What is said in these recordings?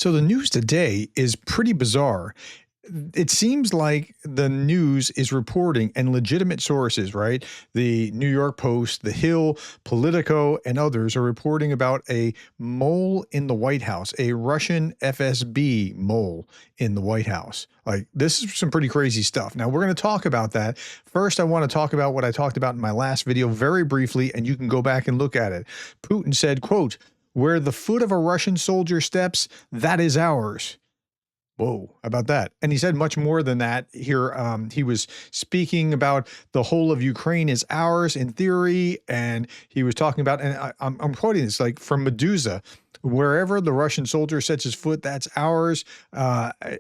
So the news today is pretty bizarre. It seems like the news is reporting and legitimate sources, right? The New York Post, The Hill, Politico, and others are reporting about a mole in the White House, a Russian FSB mole in the White House. Like, this is some pretty crazy stuff. Now, we're going to talk about that. First, I want to talk about what I talked about in my last video very briefly, and you can go back and look at it. Putin said, quote, "Where the foot of a Russian soldier steps, that is ours." Whoa, how about that? And he said much more than that here. He was speaking about the whole of Ukraine is ours in theory. And he was talking about, and I'm quoting this like from Medusa, wherever the Russian soldier sets his foot, that's ours.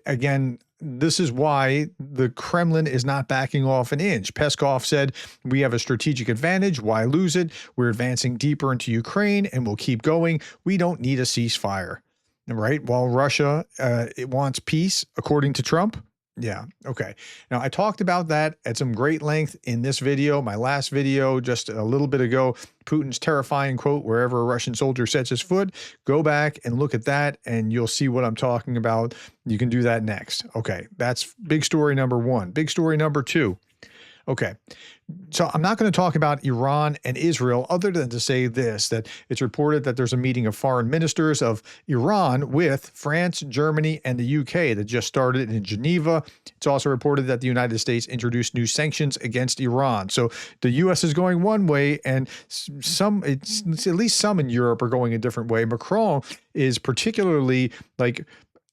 Again, this is why the Kremlin is not backing off an inch. Peskov said, "We have a strategic advantage. Why lose it? We're advancing deeper into Ukraine and we'll keep going. We don't need a ceasefire." Right? While Russia it wants peace, according to Trump. Yeah. Okay. Now, I talked about that at some great length in this video, my last video just a little bit ago. Putin's terrifying quote, "Wherever a Russian soldier sets his foot." Go back and look at that and you'll see what I'm talking about. You can do that next. Okay. That's big story number one. Big story number two. Okay. So I'm not going to talk about Iran and Israel other than to say this, that it's reported that there's a meeting of foreign ministers of Iran with France, Germany, and the UK that just started in Geneva. It's also reported that the United States introduced new sanctions against Iran. So the U.S. is going one way and at least some in Europe are going a different way. Macron is particularly like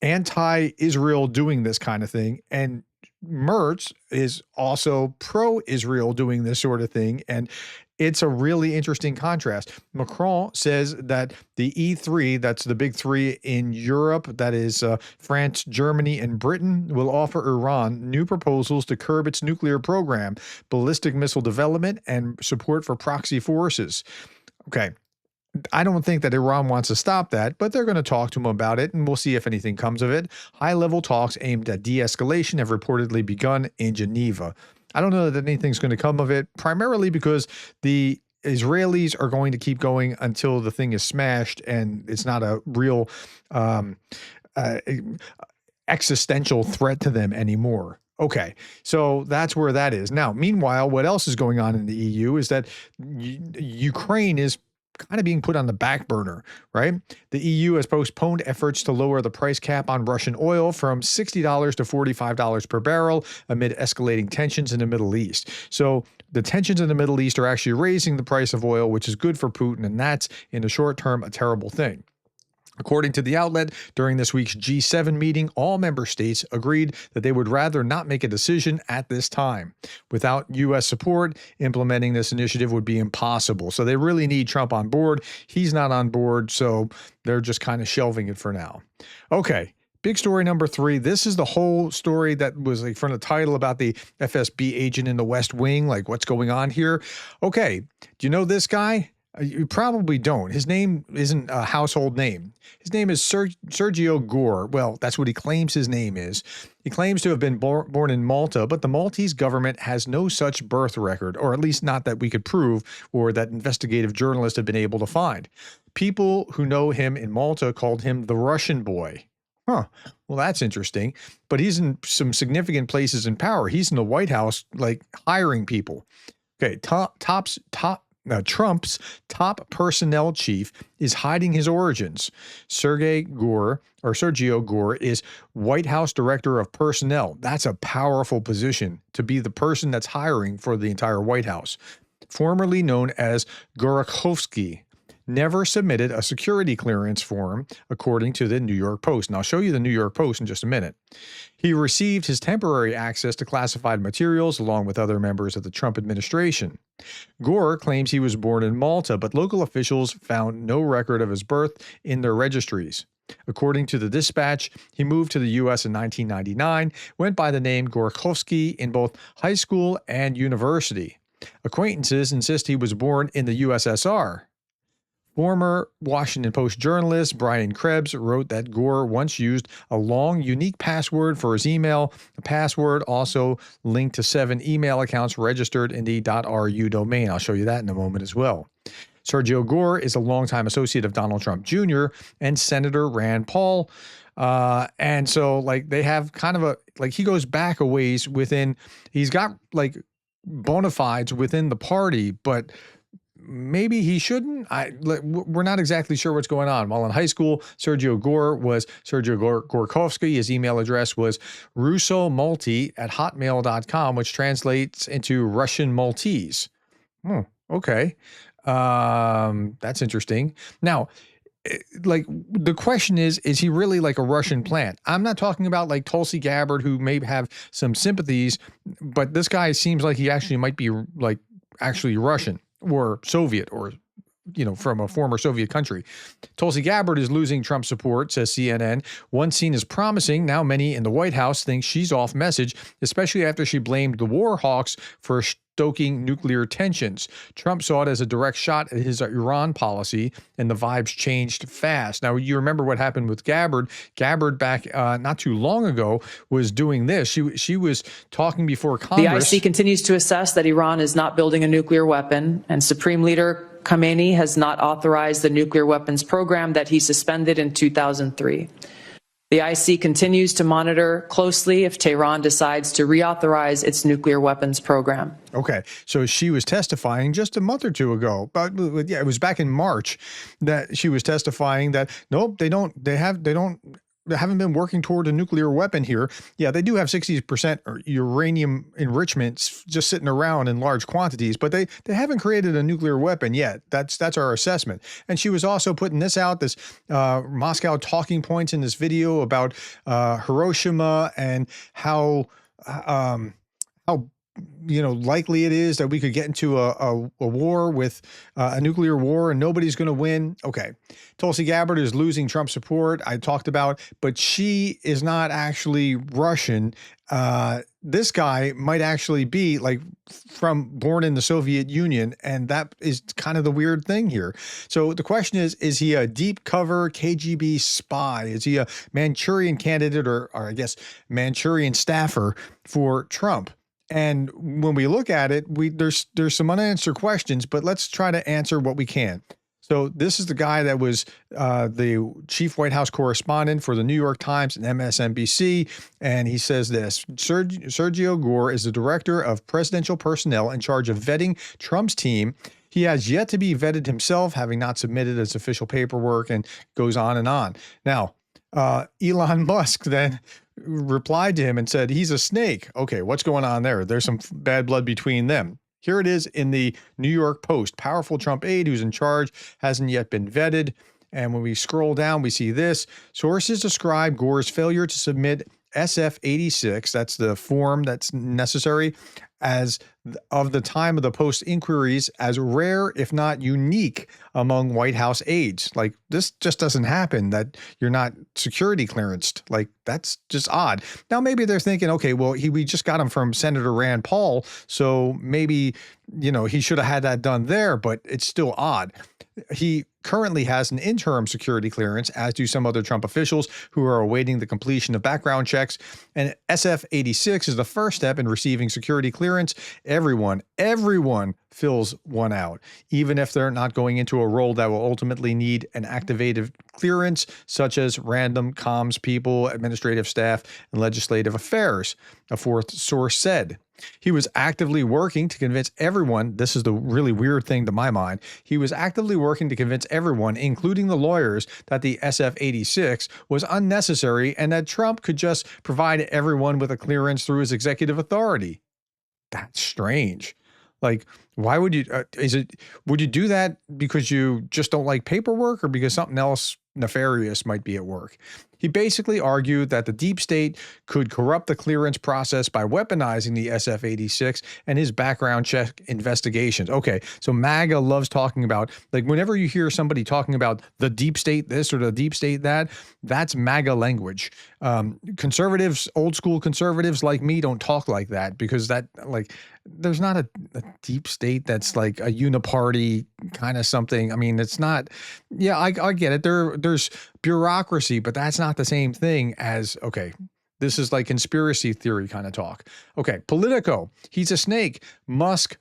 anti-Israel doing this kind of thing. And Merz is also pro-Israel doing this sort of thing. And it's a really interesting contrast. Macron says that the E3, that's the big three in Europe, that is France, Germany, and Britain, will offer Iran new proposals to curb its nuclear program, ballistic missile development, and support for proxy forces. Okay. I don't think that Iran wants to stop that, but they're going to talk to him about it, and we'll see if anything comes of it. High-level talks aimed at de-escalation have reportedly begun in Geneva. I don't know that anything's going to come of it, primarily because the Israelis are going to keep going until the thing is smashed and it's not a real existential threat to them anymore. Okay, so that's where that is. Now, meanwhile, what else is going on in the EU is that Ukraine is kind of being put on the back burner, right? The EU has postponed efforts to lower the price cap on Russian oil from $60 to $45 per barrel amid escalating tensions in the Middle East. So the tensions in the Middle East are actually raising the price of oil, which is good for Putin, and that's in the short term a terrible thing. According to the outlet, during this week's G7 meeting, all member states agreed that they would rather not make a decision at this time. Without U.S. support, implementing this initiative would be impossible. So they really need Trump on board. He's not on board, so they're just kind of shelving it for now. Okay. Big story number three. This is the whole story that was like from the title about the FSB agent in the West Wing, like what's going on here. Okay. Do you know this guy? You probably don't. His name isn't a household name. His name is Sergio Gore. Well, that's what he claims his name is. He claims to have been born in Malta, but the Maltese government has no such birth record, or at least not that we could prove or that investigative journalists have been able to find. People who know him in Malta called him the Russian boy. Huh. Well, that's interesting. But he's in some significant places in power. He's in the White House, like hiring people. Okay, Trump's top personnel chief is hiding his origins. Sergio Gore is White House Director of Personnel. That's a powerful position to be the person that's hiring for the entire White House. Formerly known as Gorachowski, never submitted a security clearance form, according to the New York Post. And I'll show you the New York Post in just a minute. He received his temporary access to classified materials along with other members of the Trump administration. Gore claims he was born in Malta, but local officials found no record of his birth in their registries. According to the Dispatch, he moved to the U.S. in 1999, went by the name Gorachowski in both high school and university. Acquaintances insist he was born in the USSR. Former Washington Post journalist Brian Krebs wrote that Gore once used a long, unique password for his email, a password also linked to 7 email accounts registered in the .ru domain. I'll show you that in a moment as well. Sergio Gore is a longtime associate of Donald Trump Jr. and Senator Rand Paul. And so like they have kind of like he goes back a ways within, he's got like bona fides within the party, but maybe he shouldn't. We're not exactly sure what's going on. While in high school, Sergio Gorkovsky. His email address was russomulti@hotmail.com, which translates into Russian Maltese. Okay. That's interesting. Now, like the question is he really like a Russian plant? I'm not talking about like Tulsi Gabbard, who may have some sympathies, but this guy seems like he actually might be like actually Russian or Soviet, or from a former Soviet country. Tulsi Gabbard is losing Trump support, says CNN. Once seen as promising, now many in the White House think she's off message, especially after she blamed the war hawks for stoking nuclear tensions. Trump saw it as a direct shot at his Iran policy, and the vibes changed fast. Now, you remember what happened with Gabbard. Gabbard back not too long ago was doing this. She was talking before Congress. The IC continues to assess that Iran is not building a nuclear weapon, and Supreme Leader Khamenei has not authorized the nuclear weapons program that he suspended in 2003. The IC continues to monitor closely if Tehran decides to reauthorize its nuclear weapons program. Okay, so she was testifying just a month or two ago, but yeah, it was back in March that she was testifying that nope, they haven't been working toward a nuclear weapon here. Yeah, they do have 60% uranium enrichments just sitting around in large quantities, but they haven't created a nuclear weapon yet. That's our assessment. And she was also putting this out, this Moscow talking points in this video about Hiroshima and how likely it is that we could get into a war with a nuclear war and nobody's going to win. Okay. Tulsi Gabbard is losing Trump support. I talked about, but she is not actually Russian. This guy might actually be like born in the Soviet Union. And that is kind of the weird thing here. So the question is he a deep cover KGB spy? Is he a Manchurian candidate or I guess Manchurian staffer for Trump? And when we look at it, there's some unanswered questions, but let's try to answer what we can. So this is the guy that was the chief White House correspondent for the New York Times and MSNBC, and he says this: Sergio Gore is the director of presidential personnel in charge of vetting Trump's team. He has yet to be vetted himself, having not submitted his official paperwork, and goes on and on. Now, Elon Musk then replied to him and said, he's a snake. Okay, what's going on there? There's some bad blood between them. Here it is in the New York Post. Powerful Trump aide who's in charge hasn't yet been vetted. And when we scroll down, we see this. Sources describe Gore's failure to submit SF-86, that's the form that's necessary, as of the time of the Post inquiries, as rare, if not unique, among White House aides. Like, this just doesn't happen, that you're not security clearanced. Like, that's just odd. Now, maybe they're thinking, okay, well, we just got him from Senator Rand Paul, so maybe, he should have had that done there, but it's still odd. He currently has an interim security clearance, as do some other Trump officials who are awaiting the completion of background checks. And SF-86 is the first step in receiving security clearance. Everyone fills one out, even if they're not going into a role that will ultimately need an activated clearance, such as random comms people, administrative staff, and legislative affairs, a fourth source said. He was actively working to convince everyone, this is the really weird thing to my mind, he was actively working to convince everyone, including the lawyers, that the SF-86 was unnecessary and that Trump could just provide everyone with a clearance through his executive authority. That's strange. Like, why would you, would you do that because you just don't like paperwork or because something else nefarious might be at work? He basically argued that the deep state could corrupt the clearance process by weaponizing the SF-86 and his background check investigations. Okay, so MAGA loves talking about, like, whenever you hear somebody talking about the deep state this or the deep state that, that's MAGA language. Conservatives, old school conservatives like me don't talk like that because that, like, there's not a deep state that's like a uniparty kind of something. I mean, it's not, yeah, I get it. There's bureaucracy, but that's not the same thing as, okay, this is like conspiracy theory kind of talk. Okay, Politico, he's a snake. Musk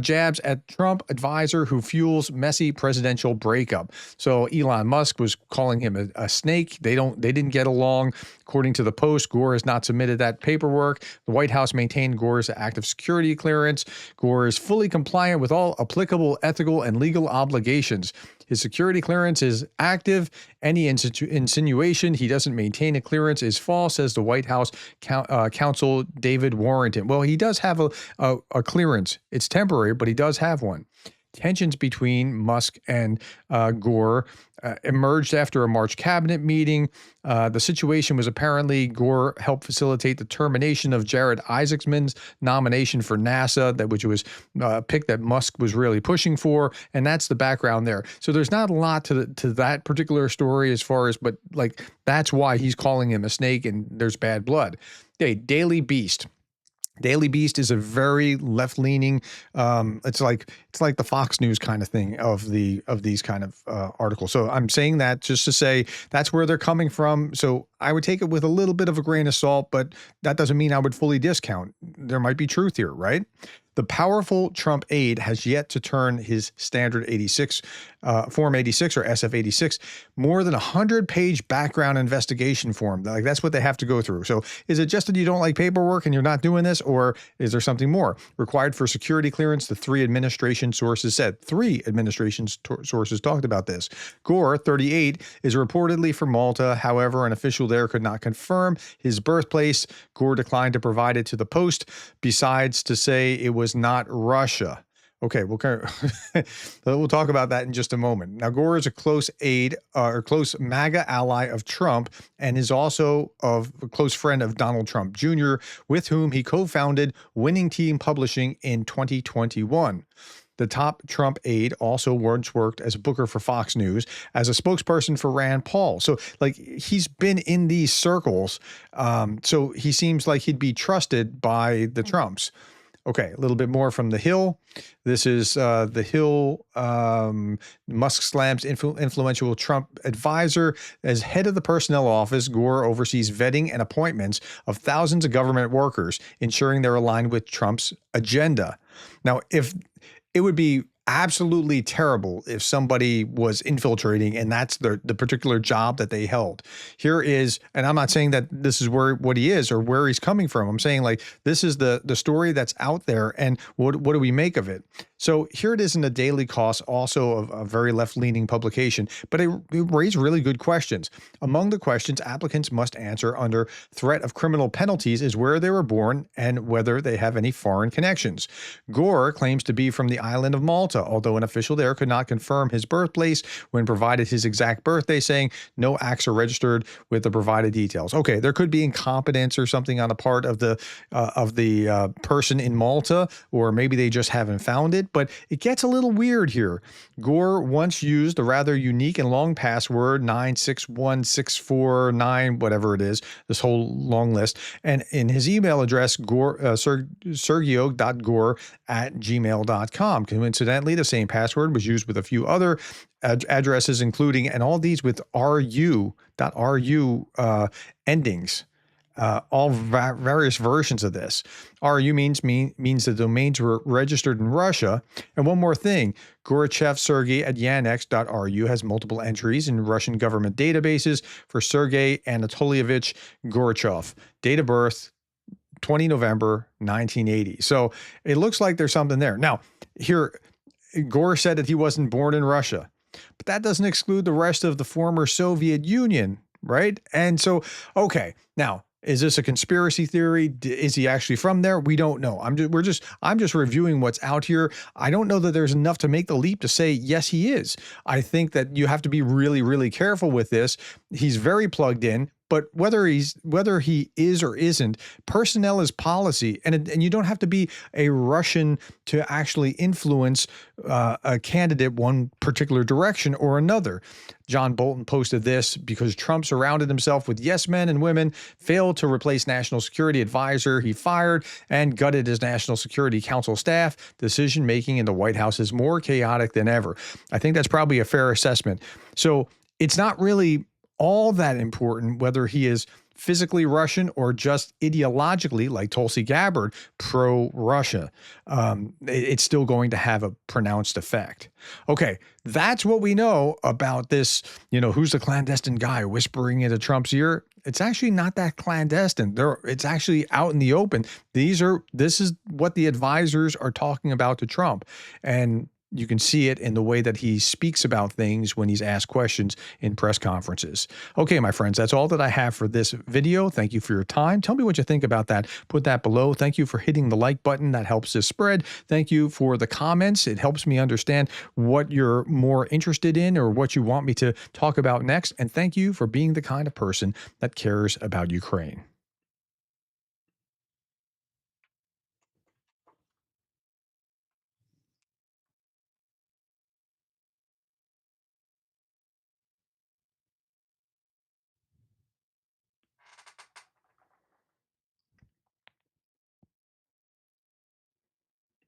jabs at Trump advisor who fuels messy presidential breakup. So Elon Musk was calling him a snake. They didn't get along. According to the Post, Gore has not submitted that paperwork. The White House maintained Gore's active security clearance. Gore is fully compliant with all applicable ethical and legal obligations. His security clearance is active. Any insinuation he doesn't maintain a clearance is false, says the White House counsel David Warrington. Well, he does have a clearance. It's temporary, but he does have one. Tensions between Musk and Gore emerged after a March cabinet meeting. The situation was apparently Gore helped facilitate the termination of Jared Isaacman's nomination for NASA, which was a pick that Musk was really pushing for, and that's the background there. So there's not a lot to that particular story as far as, but like that's why he's calling him a snake and there's bad blood. Okay, Daily Beast. Daily Beast is a very left-leaning. It's like the Fox News kind of thing of these kind of articles. So I'm saying that just to say that's where they're coming from. So I would take it with a little bit of a grain of salt, but that doesn't mean I would fully discount. There might be truth here, right? The powerful Trump aide has yet to turn his standard 86, Form 86 or SF 86, more than 100-page background investigation form. Like that's what they have to go through. So is it just that you don't like paperwork and you're not doing this, or is there something more? Required for security clearance, the 3 administration sources said. 3 administration sources talked about this. Gore, 38, is reportedly from Malta. However, an official there could not confirm his birthplace. Gore declined to provide it to the Post, besides to say it was not Russia. Okay, we'll talk about that in just a moment. Now, Gore is a close aide or close MAGA ally of Trump and is also a close friend of Donald Trump Jr., with whom he co-founded Winning Team Publishing in 2021. The top Trump aide also once worked as a booker for Fox News, as a spokesperson for Rand Paul. So, like, he's been in these circles. So he seems like he'd be trusted by the Trumps. Okay, a little bit more from The Hill. This is The Hill. Musk slams influential Trump advisor. As head of the personnel office, Gore oversees vetting and appointments of thousands of government workers, ensuring they're aligned with Trump's agenda. Now, if it would be absolutely terrible if somebody was infiltrating and that's the particular job that they held. Here is, and I'm not saying that this is what he is or where he's coming from. I'm saying like this is the story that's out there, and what do we make of it? So here it is in the Daily Kos, also a very left-leaning publication, but it raised really good questions. Among the questions applicants must answer under threat of criminal penalties is where they were born and whether they have any foreign connections. Gore claims to be from the island of Malta, although an official there could not confirm his birthplace when provided his exact birthday, saying no acts are registered with the provided details. Okay, there could be incompetence or something on the part of the person in Malta, or maybe they just haven't found it. But it gets a little weird here. Gore once used a rather unique and long password, 961649, whatever it is, this whole long list. And in his email address, sergio.gore@gmail.com. Coincidentally, the same password was used with a few other addresses, including, and all these with .ru endings. All various versions of this. RU means the domains were registered in Russia. And one more thing, Gorachev Sergey at Yandex.ru has multiple entries in Russian government databases for Sergey Anatolievich Gorachev. Date of birth, 20 November 1980. So it looks like there's something there. Now, here, Gore said that he wasn't born in Russia, but that doesn't exclude the rest of the former Soviet Union, right? And so, okay, now, is this a conspiracy theory? Is he actually from there? We don't know. I'm just reviewing what's out here. I don't know that there's enough to make the leap to say, yes, he is. I think that you have to be really, really careful with this. He's very plugged in. But whether he is or isn't, personnel is policy, and you don't have to be a Russian to actually influence a candidate one particular direction or another. John Bolton posted this: because Trump surrounded himself with yes men and women, failed to replace national security advisor he fired, and gutted his National Security Council staff, decision-making in the White House is more chaotic than ever. I think that's probably a fair assessment. So it's not really all that important, whether he is physically Russian or just ideologically, like Tulsi Gabbard, pro-Russia. It's still going to have a pronounced effect. Okay, that's what we know about this, who's the clandestine guy whispering into Trump's ear. It's actually not that clandestine. It's actually out in the open. This is what the advisors are talking about to Trump. And you can see it in the way that he speaks about things when he's asked questions in press conferences. Okay, my friends, that's all that I have for this video. Thank you for your time. Tell me what you think about that. Put that below. Thank you for hitting the like button. That helps this spread. Thank you for the comments. It helps me understand what you're more interested in or what you want me to talk about next. And thank you for being the kind of person that cares about Ukraine.